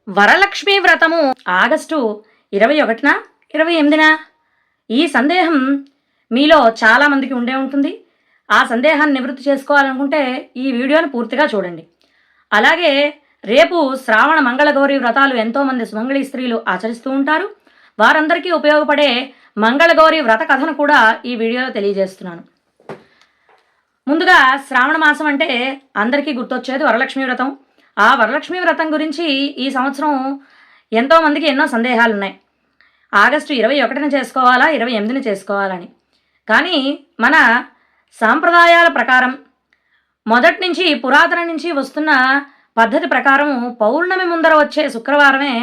వరలక్ష్మి వ్రతము ఆగస్టు 21న 28న? ఈ సందేహం మీలో చాలామందికి ఉండే ఉంటుంది. ఆ సందేహాన్ని నివృత్తి చేసుకోవాలనుకుంటే ఈ వీడియోను పూర్తిగా చూడండి. అలాగే రేపు శ్రావణ మంగళగౌరి వ్రతాలు ఎంతోమంది సుమంగళి స్త్రీలు ఆచరిస్తూ ఉంటారు. వారందరికీ ఉపయోగపడే మంగళగౌరి వ్రత కథను కూడా ఈ వీడియోలో తెలియజేస్తున్నాను. ముందుగా శ్రావణ మాసం అంటే అందరికీ గుర్తొచ్చేది వరలక్ష్మి వ్రతం. ఆ వరలక్ష్మి వ్రతం గురించి ఈ సంవత్సరం ఎంతోమందికి ఎన్నో సందేహాలు ఉన్నాయి. ఆగస్టు 21న చేసుకోవాలా, 28న చేసుకోవాలని. కానీ మన సాంప్రదాయాల ప్రకారం మొదటి నుంచి పురాతన నుంచి వస్తున్న పద్ధతి ప్రకారం పౌర్ణమి ముందర వచ్చే శుక్రవారమే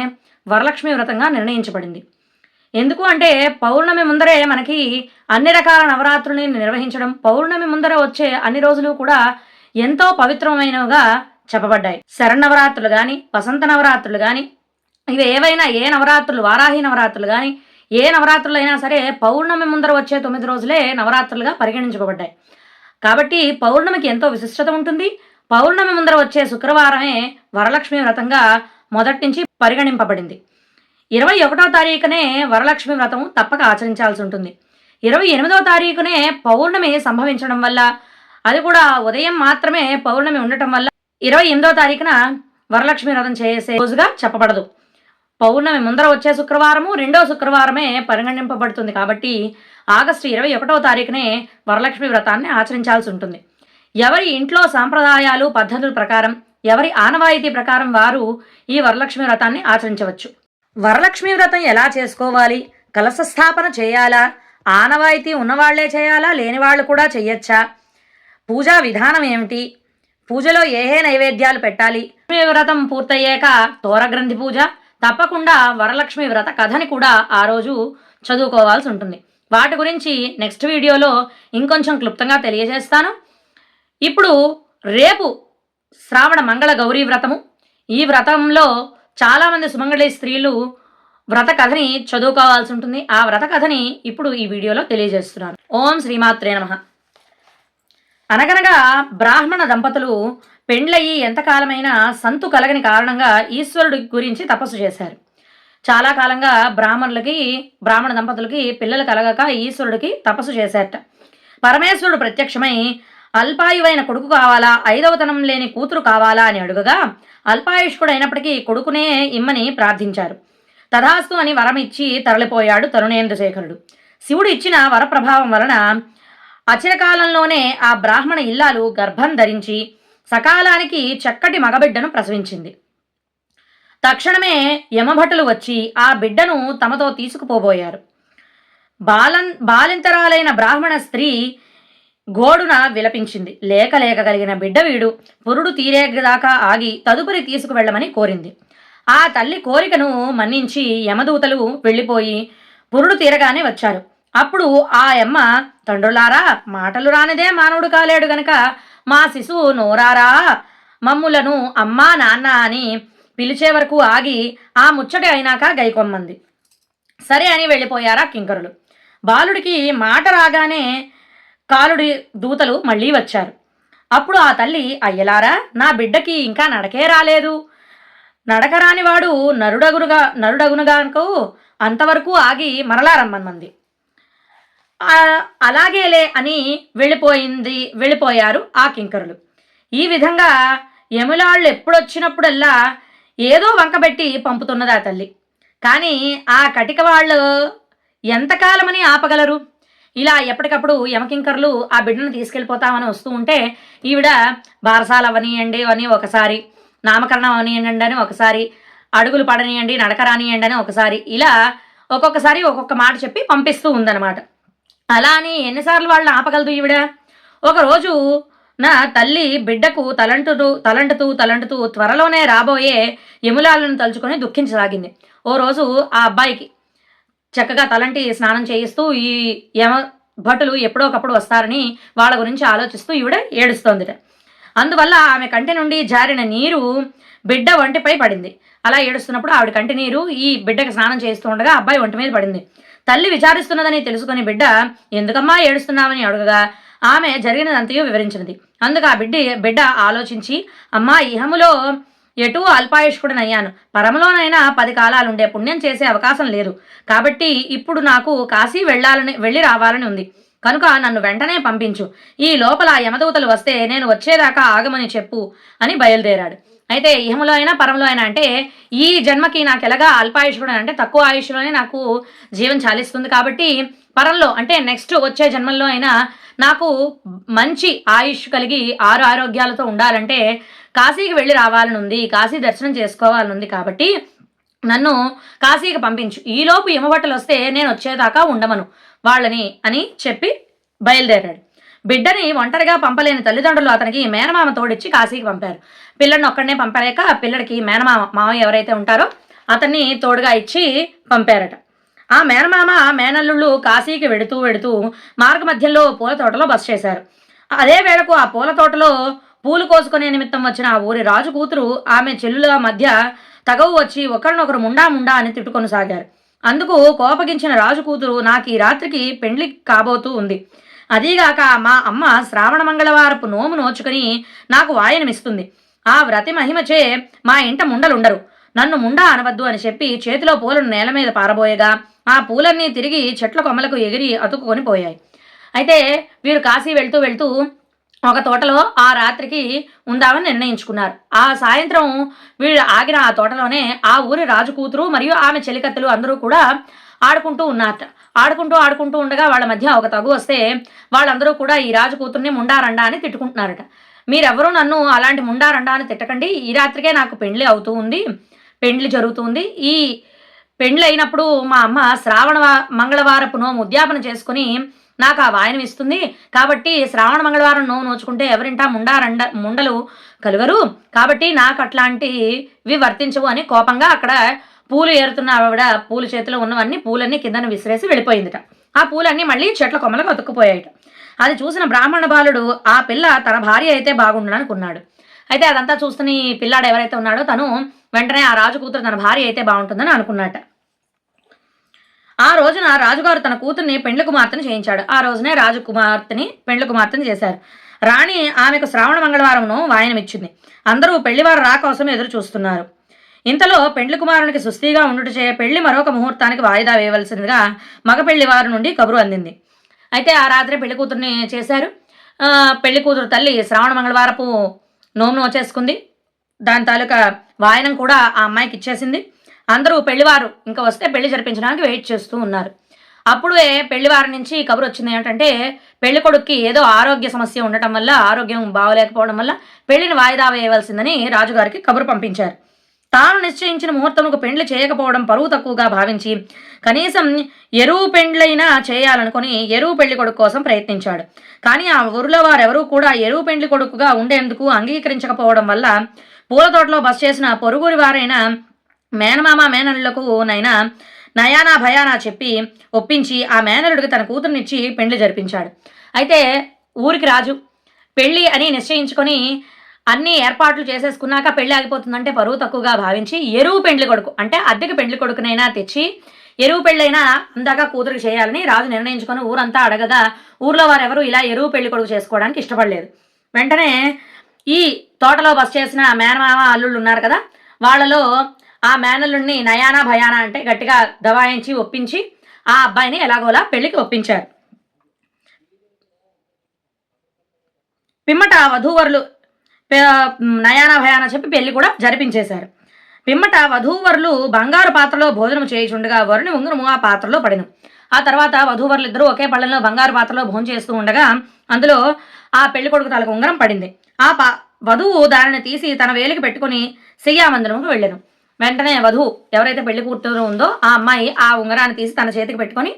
వరలక్ష్మి వ్రతంగా నిర్ణయించబడింది. ఎందుకు అంటే పౌర్ణమి ముందరే మనకి అన్ని రకాల నవరాత్రుల్ని నిర్వహించడం, పౌర్ణమి ముందర వచ్చే అన్ని రోజులు కూడా ఎంతో పవిత్రమైనవిగా చెప్పబడ్డాయి. శరన్నవరాత్రులు కానీ, వసంత నవరాత్రులు కానీ, ఇవి ఏవైనా ఏ నవరాత్రులు, వారాహి నవరాత్రులు కానీ, ఏ నవరాత్రులు అయినా సరే పౌర్ణమి ముందర వచ్చే 9 రోజులే నవరాత్రులుగా పరిగణించబడ్డాయి. కాబట్టి పౌర్ణమికి ఎంతో విశిష్టత ఉంటుంది. పౌర్ణమి ముందర వచ్చే శుక్రవారమే వరలక్ష్మి వ్రతంగా మొదటి నుంచి పరిగణింపబడింది. 21వ తారీఖునే వరలక్ష్మి వ్రతం తప్పక ఆచరించాల్సి ఉంటుంది. 28వ తారీఖునే పౌర్ణమి సంభవించడం వల్ల, అది కూడా ఉదయం మాత్రమే పౌర్ణమి ఉండటం వల్ల 28వ తారీఖున వరలక్ష్మి వ్రతం చేసే రోజుగా చెప్పబడదు. పౌర్ణమి ముందర వచ్చే శుక్రవారము రెండో శుక్రవారమే పరిగణింపబడుతుంది. కాబట్టి ఆగస్టు 21వ తారీఖునే వరలక్ష్మి వ్రతాన్ని ఆచరించాల్సి ఉంటుంది. ఎవరి ఇంట్లో సాంప్రదాయాలు పద్ధతుల ప్రకారం, ఎవరి ఆనవాయితీ ప్రకారం వారు ఈ వరలక్ష్మి వ్రతాన్ని ఆచరించవచ్చు. వరలక్ష్మి వ్రతం ఎలా చేసుకోవాలి? కలశ స్థాపన చేయాలా? ఆనవాయితీ ఉన్నవాళ్లే చేయాలా, లేని వాళ్ళు కూడా చెయ్యొచ్చా? పూజా విధానం ఏమిటి? పూజలో ఏ నైవేద్యాలు పెట్టాలి? వ్రతం పూర్తయ్యాక తోరగ్రంథి పూజ, తప్పకుండా వరలక్ష్మి వ్రత కథని కూడా ఆ రోజు చదువుకోవాల్సి ఉంటుంది. వాటి గురించి నెక్స్ట్ వీడియోలో ఇంకొంచెం క్లుప్తంగా తెలియజేస్తాను. ఇప్పుడు రేపు శ్రావణ మంగళ గౌరీ వ్రతము. ఈ వ్రతంలో చాలామంది సుమంగళి స్త్రీలు వ్రత కథని చదువుకోవాల్సి ఉంటుంది. ఆ వ్రత కథని ఇప్పుడు ఈ వీడియోలో తెలియజేస్తున్నాను. ఓం శ్రీమాత్రే నమః. అనగనగా బ్రాహ్మణ దంపతులు పెండ్లయ్యి ఎంతకాలమైనా సంతు కలగని కారణంగా ఈశ్వరుడి గురించి తపస్సు చేశారు. చాలా కాలంగా బ్రాహ్మణ దంపతులకి పిల్లలు కలగక ఈశ్వరుడికి తపస్సు చేశారట. పరమేశ్వరుడు ప్రత్యక్షమై అల్పాయువైన కొడుకు కావాలా, 5వతనం లేని కూతురు కావాలా అని అడుగగా అల్పాయుష్కుడు అయినప్పటికీ కొడుకునే ఇమ్మని ప్రార్థించారు. తథాస్తు అని వరం ఇచ్చి తరలిపోయాడు తరుణేంద్రశేఖరుడు. శివుడు ఇచ్చిన వరప్రభావం వలన అచిరకాలంలోనే ఆ బ్రాహ్మణ ఇల్లాలు గర్భం ధరించి సకాలానికి చక్కటి మగబిడ్డను ప్రసవించింది. తక్షణమే యమభటులు వచ్చి ఆ బిడ్డను తమతో తీసుకుపోబోయారు. బాలింతరాలైన బ్రాహ్మణ స్త్రీ గోడున విలపించింది. లేక కలిగిన బిడ్డ వీడు, పురుడు తీరేదాకా ఆగి తదుపరి తీసుకువెళ్లమని కోరింది. ఆ తల్లి కోరికను మన్నించి యమదూతలు వెళ్ళిపోయి పురుడు తీరగానే వచ్చారు. అప్పుడు ఆ యమ్మ, తండ్రులారా, మాటలు రానిదే మానవుడు కాలేడు గనక మా శిశువు నోరారా మమ్ములను అమ్మా నాన్న అని పిలిచే వరకు ఆగి ఆ ముచ్చటి అయినాక గైకొమ్మంది. సరే అని వెళ్ళిపోయారా కింకరులు. బాలుడికి మాట రాగానే కాలుడి దూతలు మళ్ళీ వచ్చారు. అప్పుడు ఆ తల్లి, అయ్యలారా, నా బిడ్డకి ఇంకా నడకే రాలేదు. నడక రానివాడు నరుడగునుగాకు అంతవరకు ఆగి మరలా రమ్మన్మంది. అలాగేలే అని వెళ్ళిపోయారు ఆ కింకరులు. ఈ విధంగా యములాళ్ళు ఎప్పుడొచ్చినప్పుడల్లా ఏదో వంకబెట్టి పంపుతున్నది ఆ తల్లి. కానీ ఆ కటిక వాళ్ళు ఎంతకాలమని ఆపగలరు? ఇలా ఎప్పటికప్పుడు యమకింకర్లు ఆ బిడ్డను తీసుకెళ్ళిపోతామని వస్తూ ఉంటే ఈవిడ బారసాలు అవనియండి అని ఒకసారి, నామకరణం అవనియండి అని ఒకసారి, అడుగులు పడనియండి, నడక రానియండి అని ఒకసారి, ఇలా ఒక్కొక్కసారి ఒక్కొక్క మాట చెప్పి పంపిస్తూ ఉందన్నమాట. అలా అని ఎన్నిసార్లు వాళ్ళు ఆపగలదు ఈవిడ? ఒకరోజు నా తల్లి బిడ్డకు తలంటుతూ త్వరలోనే రాబోయే యములాలను తలుచుకొని దుఃఖించసాగింది. ఓ రోజు ఆ అబ్బాయికి చక్కగా తలంటి స్నానం చేయిస్తూ ఈ యమ భటులు ఎప్పుడోకప్పుడు వస్తారని వాళ్ళ గురించి ఆలోచిస్తూ ఈవిడ ఏడుస్తోందిట. అందువల్ల ఆమె కంటి నుండి జారిన నీరు బిడ్డ ఒంటిపై పడింది. అలా ఏడుస్తున్నప్పుడు ఆవిడ కంటి నీరు ఈ బిడ్డకి స్నానం చేస్తూ ఉండగా అబ్బాయి ఒంటి మీద పడింది. తల్లి విచారిస్తున్నదని తెలుసుకుని బిడ్డ, ఎందుకమ్మా ఏడుస్తున్నామని అడుగగా ఆమె జరిగినదంతయో వివరించినది. అందుకు ఆ బిడ్డ ఆలోచించి, అమ్మా, ఇహములో ఎటూ అల్పాయుష్కుడనయ్యాను. పరమలోనైనా 10 కాలాలుండే పుణ్యం చేసే అవకాశం లేదు. కాబట్టి ఇప్పుడు నాకు కాశీ వెళ్ళి రావాలని ఉంది. కనుక నన్ను వెంటనే పంపించు. ఈ లోపల యమదూతలు వస్తే నేను వచ్చేదాకా ఆగమని చెప్పు అని బయలుదేరాడు. అయితే ఇహములో అయినా పరములో అయినా అంటే ఈ జన్మకి నాకు ఎలాగా అల్పాయుష్కుడు అంటే తక్కువ ఆయుష్లోనే నాకు జీవం చాలిస్తుంది. కాబట్టి పరంలో అంటే నెక్స్ట్ వచ్చే జన్మల్లో అయినా నాకు మంచి ఆయుష్ కలిగి 6 ఆరోగ్యాలతో ఉండాలంటే కాశీకి వెళ్ళి రావాలని ఉంది, కాశీ దర్శనం చేసుకోవాలని ఉంది. కాబట్టి నన్ను కాశీకి పంపించు. ఈలోపు యమభట్టులు వస్తే నేను వచ్చేదాకా ఉండమను వాళ్ళని అని చెప్పి బయలుదేరాడు. బిడ్డని ఒంటరిగా పంపలేని తల్లిదండ్రులు అతనికి మేనమామ తోడిచ్చి కాశీకి పంపారు. పిల్లడిని ఒక్కడనే పంపలేక పిల్లడికి మామయ్య ఎవరైతే ఉంటారో అతన్ని తోడుగా ఇచ్చి పంపారట. ఆ మేనమామ మేనల్లుళ్ళు కాశీకి వెడుతూ మార్గ మధ్యలో పూల తోటలో బస చేశారు. అదే వేళకు ఆ పూల తోటలో పూలు కోసుకునే నిమిత్తం వచ్చిన ఆ ఊరి రాజు కూతురు ఆమె చెల్లుల మధ్య తగవు వచ్చి ఒకరినొకరు ముండా అని తిట్టుకొనసాగారు. అందుకు కోపగించిన రాజు కూతురు, నాకు ఈ రాత్రికి పెండ్లి కాబోతూ ఉంది. అదీగాక మా అమ్మ శ్రావణ మంగళవారపు నోము నోచుకుని నాకు వాయనమిస్తుంది. ఆ వ్రతి మహిమచే మా ఇంట ముండలుండరు. నన్ను ముండా అనవద్దు అని చెప్పి చేతిలో పూలను నేల మీద పారబోయగా ఆ పూలన్నీ తిరిగి చెట్ల కొమ్మలకు ఎగిరి అతుక్కుని పోయాయి. అయితే వీరు కాశీ వెళ్తూ ఒక తోటలో ఆ రాత్రికి ఉందామని నిర్ణయించుకున్నారు. ఆ సాయంత్రం వీళ్ళు ఆగిన ఆ తోటలోనే ఆ ఊరి రాజు కూతురు మరియు ఆమె చెలికత్తెలు అందరూ కూడా ఆడుకుంటూ ఉన్నారట. ఆడుకుంటూ ఉండగా వాళ్ళ మధ్య ఒక తగు వస్తే వాళ్ళందరూ కూడా ఈ రాజు కూతుర్ని ముండారండా అని తిట్టుకుంటున్నారట. మీరెవరూ నన్ను అలాంటి ముండారండా అని తిట్టకండి. ఈ రాత్రికే నాకు పెండ్లి జరుగుతుంది. ఈ పెండ్లి అయినప్పుడు మా అమ్మ శ్రావణ మంగళవారపు నోము ఉద్యాపన చేసుకుని నాకు ఆ వాయనం ఇస్తుంది. కాబట్టి శ్రావణ మంగళవారం నోము నోచుకుంటే ఎవరింటా ముండలు కలుగరు. కాబట్టి నాకు అట్లాంటివి వర్తించవు అని కోపంగా అక్కడ పూలు ఏరుతున్న ఆవిడ పూల చేతిలో ఉన్నవన్నీ పూలన్నీ కిందన విసిరేసి వెళ్ళిపోయిందిట. ఆ పూలన్నీ మళ్ళీ చెట్ల కొమ్మలకు అతుక్కుపోయాయిట. అది చూసిన బ్రాహ్మణ బాలుడు ఆ పిల్ల తన భార్య అయితే బాగుండు అనుకున్నాడు. అయితే అదంతా చూస్తున్న ఈ పిల్లాడు ఎవరైతే ఉన్నాడో తను వెంటనే ఆ రాజు కూతురు తన భార్య అయితే బాగుంటుందని అనుకున్నట. ఆ రోజున రాజుగారు తన కూతుర్ని పెండ్లి కుమార్తెను చేయించాడు. ఆ రోజునే పెండ్లి కుమార్తెను చేశారు. రాణి ఆమెకు శ్రావణ మంగళవారంను వాయనమిచ్చింది. అందరూ పెళ్లివారు రా కోసం ఎదురు చూస్తున్నారు. ఇంతలో పెండ్లి కుమారునికి సుస్థిగా ఉండుటచే పెళ్లి మరొక ముహూర్తానికి వాయిదా వేయవలసిందిగా మగ పెళ్లి వారి నుండి కబురు అందింది. అయితే ఆ రాత్రి పెళ్లి కూతుర్ని చేశారు. పెళ్లి కూతురు తల్లి శ్రావణ మంగళవారపు నోము నోచేసుకుంది. దాని తాలూకా వాయనం కూడా ఆ అమ్మాయికి ఇచ్చేసింది. అందరూ పెళ్లివారు ఇంకా వస్తే పెళ్లి జరిపించడానికి వెయిట్ చేస్తూ ఉన్నారు. అప్పుడే పెళ్లివారి నుంచి కబురు వచ్చింది ఏంటంటే పెళ్లి కొడుక్కి ఏదో ఆరోగ్య సమస్య ఉండటం వల్ల, ఆరోగ్యం బాగోలేకపోవడం వల్ల పెళ్లిని వాయిదా వేయవలసిందని రాజుగారికి కబురు పంపించారు. తాను నిశ్చయించిన ముహూర్తముకు పెండ్లి చేయకపోవడం పరువు తక్కువగా భావించి కనీసం ఎరువు పెండ్లైనా చేయాలనుకుని ఎరువు పెళ్లి కొడుకు కోసం ప్రయత్నించాడు. కానీ ఆ ఊరిలో వారెవరూ కూడా ఎరువు పెండ్లి కొడుకుగా ఉండేందుకు అంగీకరించకపోవడం వల్ల పూలతోటలో బస చేసిన పొరుగురి వారైన మేనమామ మేనల్లులకు నయానా భయానా చెప్పి ఒప్పించి ఆ మేనలుడికి తన కూతురునిచ్చి పెండ్లి జరిపించాడు. అయితే ఊరికి రాజు పెళ్లి అని నిశ్చయించుకొని అన్ని ఏర్పాట్లు చేసేసుకున్నాక పెళ్లి ఆగిపోతుందంటే పరువు తక్కువగా భావించి ఎరువు పెండ్లి కొడుకు అంటే అద్దెకి పెండ్లి కొడుకునైనా తెచ్చి ఎరువు పెళ్ళైనా అందాక కూతురికి చేయాలని రాజు నిర్ణయించుకొని ఊరంతా అడగగా ఊర్లో వారెవరూ ఇలా ఎరువు పెళ్లి కొడుకు చేసుకోవడానికి ఇష్టపడలేదు. వెంటనే ఈ తోటలో బస చేసిన మేనమామ అల్లుళ్ళు ఉన్నారు కదా, వాళ్ళలో ఆ మేనల్లుడిని నయానా భయానా అంటే గట్టిగా దబాయించి ఒప్పించి ఆ అబ్బాయిని ఎలాగోలా పెళ్లికి ఒప్పించారు. పిమ్మట వధూవరులు నయానా భయానా చెప్పి పెళ్లి కూడా జరిపించేశారు. పిమ్మట వధూవరులు బంగారు పాత్రలో భోజనం చేయుచుండగా వరుని ఉంగరము ఆ పాత్రలో పడిను. ఆ తర్వాత వధూవరులు ఇద్దరూ ఒకే పళ్ళెంలో బంగారు పాత్రలో భోజనం చేస్తూ ఉండగా అందులో ఆ పెళ్లి కొడుకు తలకు ఉంగరం పడింది. ఆ వధువు దానిని తీసి తన వేలికి పెట్టుకుని శయ్యామందిరంకు వెళ్ళాను. వెంటనే వధువు ఎవరైతే పెళ్లి కూతురు ఉందో ఆ అమ్మాయి ఆ ఉంగరాన్ని తీసి తన చేతికి పెట్టుకొని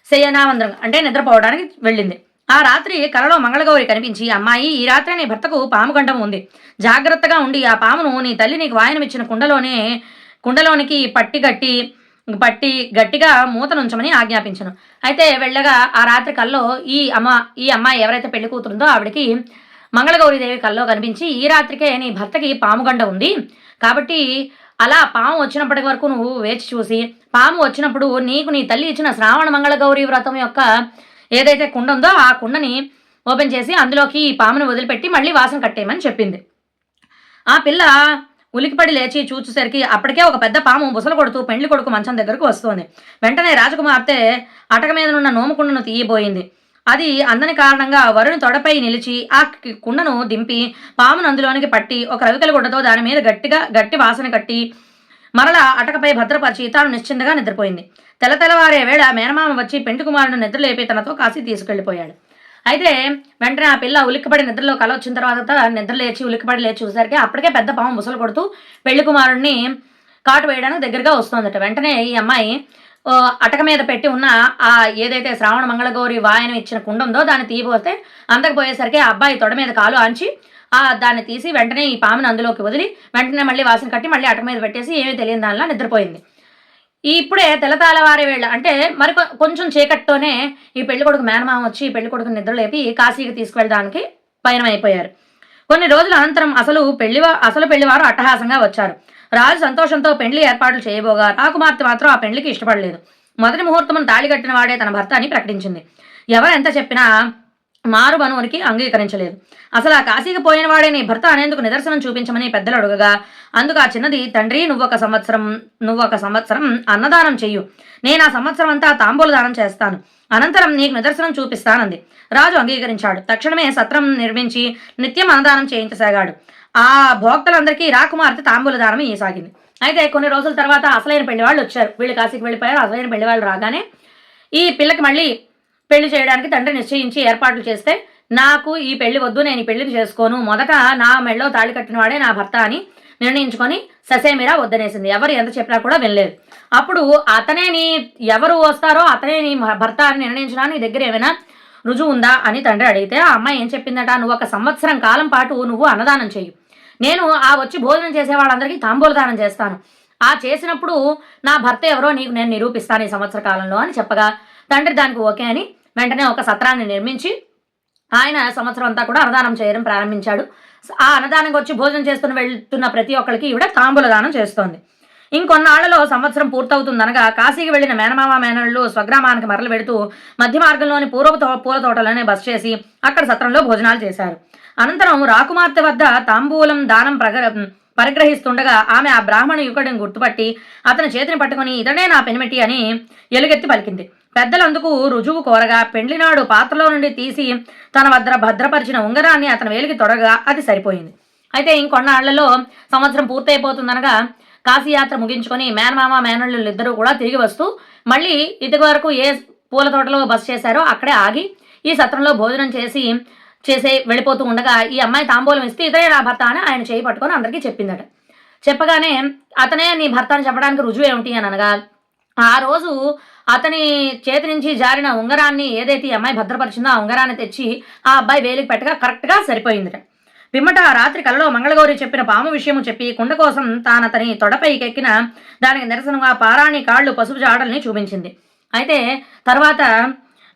శయనామందిరం అంటే నిద్రపోవడానికి వెళ్ళింది. ఆ రాత్రి కలలో మంగళగౌరి కనిపించి, అమ్మాయి, ఈ రాత్రి నీ భర్తకు పాము గండం ఉంది, జాగ్రత్తగా ఉండి ఆ పామును నీ తల్లి నీకు వాయనమిచ్చిన కుండలోనికి పట్టి గట్టిగా మూతనుంచమని ఆజ్ఞాపించను. అయితే వెళ్ళగా ఆ రాత్రి కల్లో ఈ అమ్మాయి ఎవరైతే పెళ్లి కూతురుందో ఆవిడికి మంగళగౌరీదేవి కల్లో కనిపించి, ఈ రాత్రికే నీ భర్తకి పాముగండ ఉంది కాబట్టి అలా పాము వచ్చినప్పటి వరకు నువ్వు వేచి చూసి పాము వచ్చినప్పుడు నీకు నీ తల్లి ఇచ్చిన శ్రావణ మంగళగౌరీ వ్రతం యొక్క ఏదైతే కుండ ఉందో ఆ కుండని ఓపెన్ చేసి అందులోకి ఈ పామును వదిలిపెట్టి మళ్ళీ వాసన కట్టేయమని చెప్పింది. ఆ పిల్ల ఉలికిపడి లేచి చూచేసరికి అప్పటికే ఒక పెద్ద పాము బుసలు కొడుతూ పెండ్లి కొడుకు మంచం దగ్గరకు వస్తోంది. వెంటనే రాజకుమార్తె అటక మీదనున్న నోముకుండను తీయబోయింది. అది అందని కారణంగా వరుని తొడపై నిలిచి ఆ కుండను దింపి పామును అందులోనికి పట్టి ఒక రవికల గుడ్డతో దాని మీద గట్టి వాసన కట్టి మరలా అటకపై భద్రపరిచి తాను నిశ్చింతగా నిద్రపోయింది. తెల్లవారే వేళ మేనమామ వచ్చి పెంటి కుమారుడు నిద్రలేపి తనతో కాశీ తీసుకెళ్లిపోయాడు. అయితే వెంటనే ఆ పిల్ల ఉలిక్కిపడి నిద్రలో కల వచ్చిన తర్వాత నిద్ర లేచి ఉలిక్కిపడి లేచి చూసరికి అప్పటికే పెద్ద పాము బుసలు కొడుతూ పెళ్లి కుమారుడిని కాటు వేయడానికి దగ్గరగా వస్తుందట. వెంటనే ఈ అమ్మాయి అటక మీద పెట్టి ఉన్న ఆ ఏదైతే శ్రావణ మంగళగౌరి వాయనం ఇచ్చిన కుండ ఉందో దాన్ని తీయబోతే అందకపోయేసరికి ఆ అబ్బాయి తొడ మీద కాలు ఆంచి దాన్ని తీసి వెంటనే ఈ పాముని అందులోకి వదిలి వెంటనే మళ్ళీ వాసన కట్టి మళ్ళీ అటక మీద పెట్టేసి ఏమీ తెలియని దానిలా నిద్రపోయింది. ఇప్పుడే తెల్లవారే వేళ అంటే మరి కొంచెం చీకట్తోనే ఈ పెళ్లి కొడుకు మేనమామ వచ్చి ఈ పెళ్లి కొడుకు నిద్రలేపి కాశీకి తీసుకువెళ్ళడానికి పయనమైపోయారు. కొన్ని రోజుల అనంతరం అసలు పెళ్లివారు అట్టహాసంగా వచ్చారు. రాజు సంతోషంతో పెళ్లి ఏర్పాట్లు చేయబోగా రాకుమార్తె మాత్రం ఆ పెళ్లికి ఇష్టపడలేదు. మొదటి ముహూర్తమును తాళి కట్టిన వాడే తన భర్త అని ప్రకటించింది. ఎవరెంత చెప్పినా మారు మనవునికి అంగీకరించలేదు. అసలు ఆ కాశీకి పోయిన వాడే నీ భర్త అనేందుకు నిదర్శనం చూపించమని పెద్దలు అడుగగా అందుకు ఆ చిన్నది, తండ్రి నువ్వొక సంవత్సరం అన్నదానం చెయ్యు, నేను ఆ సంవత్సరం అంతా తాంబూల దానం చేస్తాను, అనంతరం నీకు నిదర్శనం చూపిస్తానంది. రాజు అంగీకరించాడు. తక్షణమే సత్రం నిర్మించి నిత్యం అన్నదానం చేయించసాగాడు. ఆ భోక్తలందరికీ రాకుమార్తె తాంబూల దానం ఇయ్యసాగింది. అయితే కొన్ని రోజుల తర్వాత అసలైన పెళ్లి వాళ్ళు వచ్చారు. వీళ్ళు కాశీకి వెళ్ళిపోయారు. అసలైన పెళ్లి వాళ్ళు రాగానే ఈ పిల్లకి మళ్ళీ పెళ్లి చేయడానికి తండ్రి నిశ్చయించి ఏర్పాట్లు చేస్తే, నాకు ఈ పెళ్లి వద్దు, నేను ఈ పెళ్లికి చేసుకోను, మొదట నా మెళ్ళలో తాళి కట్టిన వాడే నా భర్త అని నిర్ణయించుకొని ససేమిరా వద్దనేసింది. ఎవరు ఎంత చెప్పినా కూడా వినలేదు. అప్పుడు ఎవరు వస్తారో అతనే నీ భర్త అని నిర్ణయించినా నీ దగ్గర ఏమైనా రుజువు ఉందా అని తండ్రి అడిగితే ఆ అమ్మాయి ఏం చెప్పిందట, నువ్వు 1 సంవత్సరం కాలం పాటు నువ్వు అన్నదానం చెయ్యి, నేను వచ్చి భోజనం చేసే వాళ్ళందరికీ తాంబూల దానం చేస్తాను, చేసినప్పుడు నా భర్త ఎవరో నీకు నేను నిరూపిస్తాను ఈ సంవత్సర కాలంలో అని చెప్పగా తండ్రి దానికి ఓకే అని వెంటనే ఒక సత్రాన్ని నిర్మించి ఆయన సంవత్సరం అంతా కూడా అన్నదానం చేయడం ప్రారంభించాడు. ఆ అన్నదానంకి వచ్చి భోజనం వెళ్తున్న ప్రతి ఒక్కరికి ఈవిడ తాంబూల దానం చేస్తోంది. ఇంకొన్నాళ్లలో సంవత్సరం పూర్తవుతుందనగా కాశీకి వెళ్లిన మేనమామ మేనళ్ళు స్వగ్రామానికి మరలు పెడుతూ మధ్య మార్గంలోని పూల తోటలోనే బస చేసి అక్కడ సత్రంలో భోజనాలు చేశారు. అనంతరం రాకుమార్తె వద్ద తాంబూలం దానం పరిగ్రహిస్తుండగా ఆమె ఆ బ్రాహ్మణ యువకుడిని గుర్తుపట్టి అతని చేతిని పట్టుకుని ఇతడే నా పెనిమిటి అని ఎలుగెత్తి పలికింది. పెద్దలందుకు రుజువు కోరగా పెండ్లినాడు పాత్రలో నుండి తీసి తన వద్ద భద్రపరిచిన ఉంగరాన్ని అతని వేలికి తొడగా అది సరిపోయింది. అయితే ఇంకొన్నాళ్లలో సంవత్సరం పూర్తయిపోతుందనగా కాశీయాత్ర ముగించుకొని మేనమామ మేనళ్ళు ఇద్దరూ కూడా తిరిగి వస్తూ మళ్ళీ ఇదివరకు వరకు ఏ పూల తోటలో బస చేశారో అక్కడే ఆగి ఈ సత్రంలో భోజనం చేసే వెళ్ళిపోతూ ఉండగా ఈ అమ్మాయి తాంబూలం ఇస్తే ఇతనే నా భర్త అని ఆయన చేయి పట్టుకొని అందరికీ చెప్పిందట. చెప్పగానే అతనే నీ భర్త అని చెప్పడానికి రుజువు ఏమిటి అని అనగా ఆ రోజు అతని చేతి నుంచి జారిన ఉంగరాన్ని ఏదైతే ఈ అమ్మాయి భద్రపరిచిందో ఆ ఉంగరాన్ని తెచ్చి ఆ అబ్బాయి వేలికి పెట్టగా కరెక్ట్గా సరిపోయిందట. పిమ్మట రాత్రి కలలో మంగళగౌరి చెప్పిన పాము విషయము చెప్పి కుండ కోసం తానతని తొడపైకి ఎక్కిన దానికి నిరసనగా పారాణి కాళ్ళు పసుపు జాడల్ని చూపించింది. అయితే తర్వాత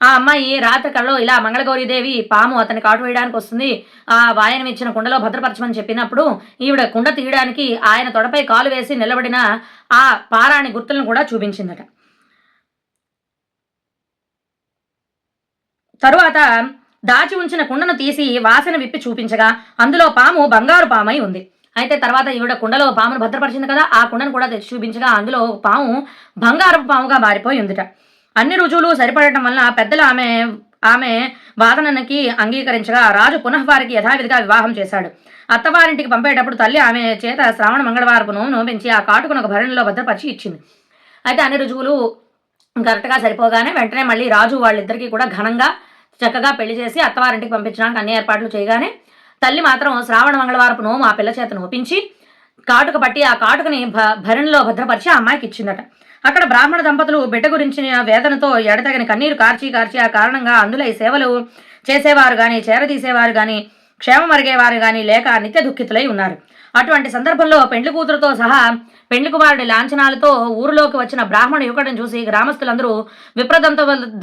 ఆ అమ్మాయి రాత్రి కలలో ఇలా మంగళగౌరీదేవి పాము అతని కాటు వేయడానికి వస్తుంది, ఆ వాయనం ఇచ్చిన కుండలో భద్రపరచమని చెప్పినప్పుడు ఈవిడ కుండ తీయడానికి ఆయన తొడపై కాలు వేసి నిలబడిన ఆ పారాణి గుర్తులను కూడా చూపించిందట. తరువాత దాచి ఉంచిన కుండను తీసి వాసన విప్పి చూపించగా అందులో పాము బంగారు పామై ఉంది. అయితే తర్వాత ఈవిడ కుండలో పామును భద్రపరిచింది కదా, ఆ కుండను కూడా తెచ్చి చూపించగా అందులో పాము బంగారపు పాముగా మారిపోయి ఉందిట. అన్ని రుజువులు సరిపడటం వలన పెద్దలు ఆమె వాదనకి అంగీకరించగా రాజు పునః వారికి యథావిధిగా వివాహం చేశాడు. అత్తవారింటికి పంపేటప్పుడు తల్లి ఆమె చేత శ్రావణ మంగళవారపు నోము పెంచి ఆ కాటుకును ఒక భరణిలో భద్రపరిచి ఇచ్చింది. అయితే అన్ని రుజువులు కరెక్ట్గా సరిపోగానే వెంటనే మళ్ళీ రాజు వాళ్ళిద్దరికీ కూడా ఘనంగా చక్కగా పెళ్లి చేసి అత్తవారింటికి పంపించడానికి అన్ని ఏర్పాట్లు చేయగానే తల్లి మాత్రం శ్రావణ మంగళవారపు నోము ఆ పిల్ల చేత నోపించి కాటుక పట్టి ఆ కాటుకని భరణిలో భద్రపరిచి ఆ అమ్మాయికి ఇచ్చిందట. అక్కడ బ్రాహ్మణ దంపతులు బిడ్డ గురించిన వేదనతో ఎడతగిన కన్నీరు కార్చి ఆ కారణంగా అందులో ఈ సేవలు చేసేవారు కానీ చేరదీసేవారు కానీ క్షేమం అరిగేవారు కానీ లేక నిత్య దుఃఖితులై ఉన్నారు. అటువంటి సందర్భంలో పెండ్లి కూతురుతో సహా పెండ్లి కుమారుడి లాంఛనాలతో ఊరిలోకి వచ్చిన బ్రాహ్మణ యువకుడిని చూసి గ్రామస్తులందరూ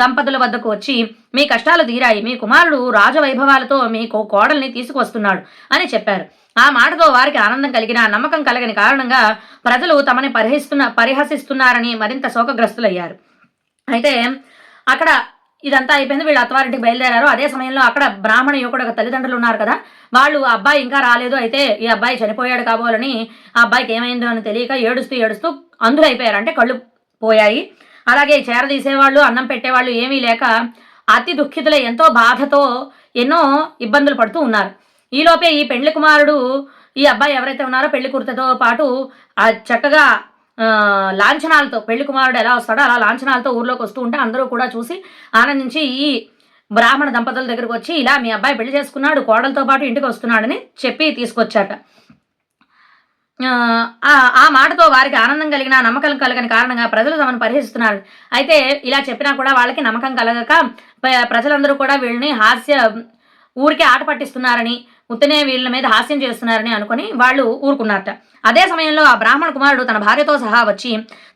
దంపతుల వద్దకు వచ్చి మీ కష్టాలు తీరాయి, మీ కుమారుడు రాజవైభవాలతో మీ కోడల్ని తీసుకువస్తున్నాడు అని చెప్పారు. ఆ మాటతో వారికి ఆనందం కలిగిన నమ్మకం కలగని కారణంగా ప్రజలు తమని పరిహసిస్తున్నారని మరింత శోకగ్రస్తులయ్యారు. అయితే అక్కడ ఇదంతా అయిపోయింది. వీళ్ళు అత్తవారింటికి బయలుదేరారు. అదే సమయంలో అక్కడ బ్రాహ్మణ యువకుడు ఒక తల్లిదండ్రులు ఉన్నారు కదా, వాళ్ళు ఆ అబ్బాయి ఇంకా రాలేదు, అయితే ఈ అబ్బాయి చనిపోయాడు కాబోలని ఆ అబ్బాయికి ఏమైందో అని తెలియక ఏడుస్తూ ఏడుస్తూ అందులైపోయారు. అంటే కళ్ళు పోయాయి. అలాగే చేరదీసేవాళ్ళు, అన్నం పెట్టేవాళ్ళు ఏమీ లేక అతి దుఃఖితులై ఎంతో బాధతో ఎన్నో ఇబ్బందులు పడుతూ ఉన్నారు. ఈలోపే ఈ పెళ్లి కుమారుడు, ఈ అబ్బాయి ఎవరైతే ఉన్నారో పెళ్లి కుర్తతో పాటు చక్కగా లాంఛనాలతో, పెళ్లి కుమారుడు ఎలా వస్తాడో అలా లాంఛనాలతో ఊర్లోకి వస్తూ ఉంటే అందరూ కూడా చూసి ఆనందించి ఈ బ్రాహ్మణ దంపతుల దగ్గరకు వచ్చి ఇలా మీ అబ్బాయి పెళ్లి చేసుకున్నాడు, కోడలతో పాటు ఇంటికి వస్తున్నాడని చెప్పి తీసుకొచ్చాట. ఆ మాటతో వారికి ఆనందం కలిగిన, నమ్మకం కలగని కారణంగా ప్రజలు తమను పరిహసిస్తున్నారు. అయితే ఇలా చెప్పినా కూడా వాళ్ళకి నమ్మకం కలగక ప్రజలందరూ కూడా వీళ్ళని ఊరికే ఆట పట్టిస్తున్నారని, ఉత్తనే వీళ్ళ మీద హాస్యం చేస్తున్నారని అనుకుని వాళ్ళు ఊరుకున్నారట. అదే సమయంలో ఆ బ్రాహ్మణ కుమారుడు తన భార్యతో సహా వచ్చి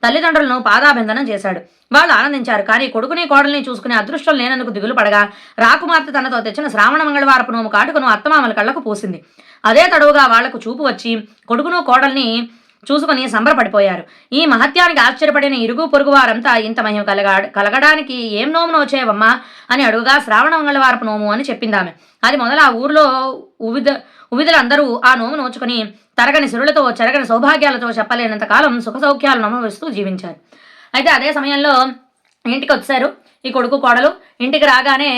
తల్లిదండ్రులను పాదాభిందనం చేశాడు. వాళ్ళు ఆనందించారు. కానీ కొడుకుని కోడల్ని చూసుకునే అదృష్టం లేనందుకు దిగులు పడగా రాకుమార్తె తనతో తెచ్చిన శ్రావణ మంగళవారపు నోము కాటుకను అత్తమామల కళ్లకు పూసింది. అదే తడువుగా వాళ్లకు చూపు వచ్చి కొడుకును కోడల్ని చూసుకుని సంబరపడిపోయారు. ఈ మహత్యానికి ఆశ్చర్యపడిన ఇరుగు పొరుగు వారంతా ఇంత మహిమ కలగడానికి ఏం నోము నోచేవమ్మా అని అడుగుగా శ్రావణ మంగళవారపు నోము అని చెప్పిందామె. అది మొదలు ఆ ఊరిలో ఉవిధులందరూ ఆ నోము నోచుకుని తరగని సిరులతో, చెరగని సౌభాగ్యాలతో చెప్పలేనంత కాలం సుఖ సౌఖ్యాలను అనుభవిస్తూ జీవించారు. అయితే అదే సమయంలో ఇంటికి వచ్చారు ఈ కొడుకు కోడలు. ఇంటికి రాగానే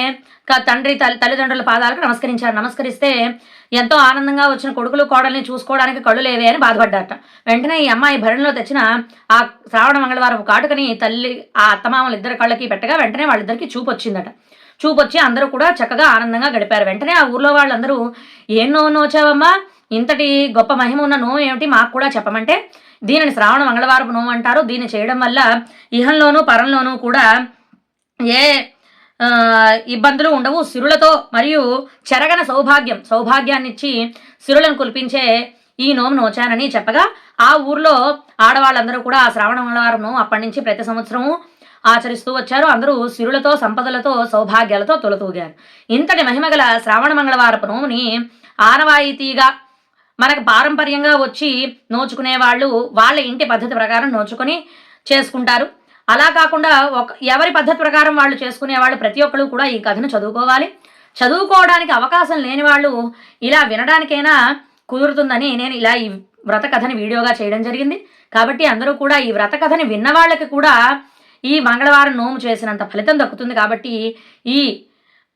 తల్లిదండ్రుల పాదాలకు నమస్కరించారు. నమస్కరిస్తే ఎంతో ఆనందంగా వచ్చిన కొడుకులు కోడల్ని చూసుకోవడానికి కళ్ళు లేవే అని బాధపడ్డారట. వెంటనే ఈ అమ్మాయి భరణిలో తెచ్చిన ఆ శ్రావణ మంగళవారం కాటుకని తల్లి ఆ అత్తమామలు ఇద్దరు కళ్ళకి పెట్టగా వెంటనే వాళ్ళిద్దరికి చూపు వచ్చిందట. చూపొచ్చి అందరూ కూడా చక్కగా ఆనందంగా గడిపారు. వెంటనే ఆ ఊర్లో వాళ్ళందరూ ఏం నోము నోచావమ్మా, ఇంతటి గొప్ప మహిమ ఉన్న నోము ఏమిటి, మాకు కూడా చెప్పమంటే దీనిని శ్రావణ మంగళవారపు నోము అంటారు. దీన్ని చేయడం వల్ల ఇహంలోనూ పరంలోనూ కూడా ఏ ఇబ్బందులు ఉండవు. సిరులతో మరియు చెరగన సౌభాగ్యాన్నిచ్చి సిరులను కుల్పించే ఈ నోము నోచానని చెప్పగా ఆ ఊర్లో ఆడవాళ్ళందరూ కూడా ఆ శ్రావణ మంగళవారం నోము అప్పటి నుంచి ప్రతి సంవత్సరము ఆచరిస్తూ వచ్చారు. అందరూ సిరులతో, సంపదలతో, సౌభాగ్యాలతో తొలతూగారు. ఇంతటి మహిమగల శ్రావణ మంగళవారపు నోముని ఆనవాయితీగా మనకు పారంపర్యంగా వచ్చి నోచుకునే వాళ్ళు వాళ్ళ ఇంటి పద్ధతి ప్రకారం నోచుకొని చేసుకుంటారు. అలా కాకుండా ఎవరి పద్ధతి ప్రకారం వాళ్ళు చేసుకునే వాళ్ళు ప్రతి ఒక్కరు కూడా ఈ కథను చదువుకోవాలి. చదువుకోవడానికి అవకాశం లేని వాళ్ళు ఇలా వినడానికైనా కుదురుతుందని నేను ఇలా ఈ వ్రత కథని వీడియోగా చేయడం జరిగింది. కాబట్టి అందరూ కూడా ఈ వ్రత కథని విన్న వాళ్ళకి కూడా ఈ మంగళవారం నోము చేసినంత ఫలితం దక్కుతుంది. కాబట్టి ఈ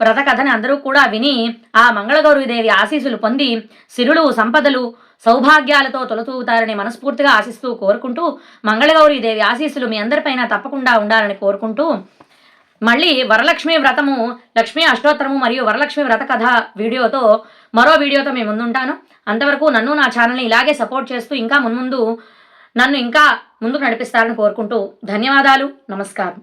వ్రత కథని అందరూ కూడా విని ఆ మంగళగౌరీదేవి ఆశీస్సులు పొంది సిరులు, సంపదలు, సౌభాగ్యాలతో తొలతూగుతారని మనస్ఫూర్తిగా ఆశిస్తూ కోరుకుంటూ మంగళగౌరీదేవి ఆశీస్సులు మీ అందరిపైన తప్పకుండా ఉండాలని కోరుకుంటూ మళ్ళీ వరలక్ష్మి వ్రతము, లక్ష్మీ అష్టోత్తరము మరియు వరలక్ష్మి వ్రత కథ వీడియోతో మరో వీడియోతో మేము ముందుంటాను. అంతవరకు నన్ను నా ఛానల్ని ఇలాగే సపోర్ట్ చేస్తూ ఇంకా మున్ముందు నన్ను ఇంకా ముందుకు నడిపిస్తారని కోరుకుంటూ ధన్యవాదాలు. నమస్కారం.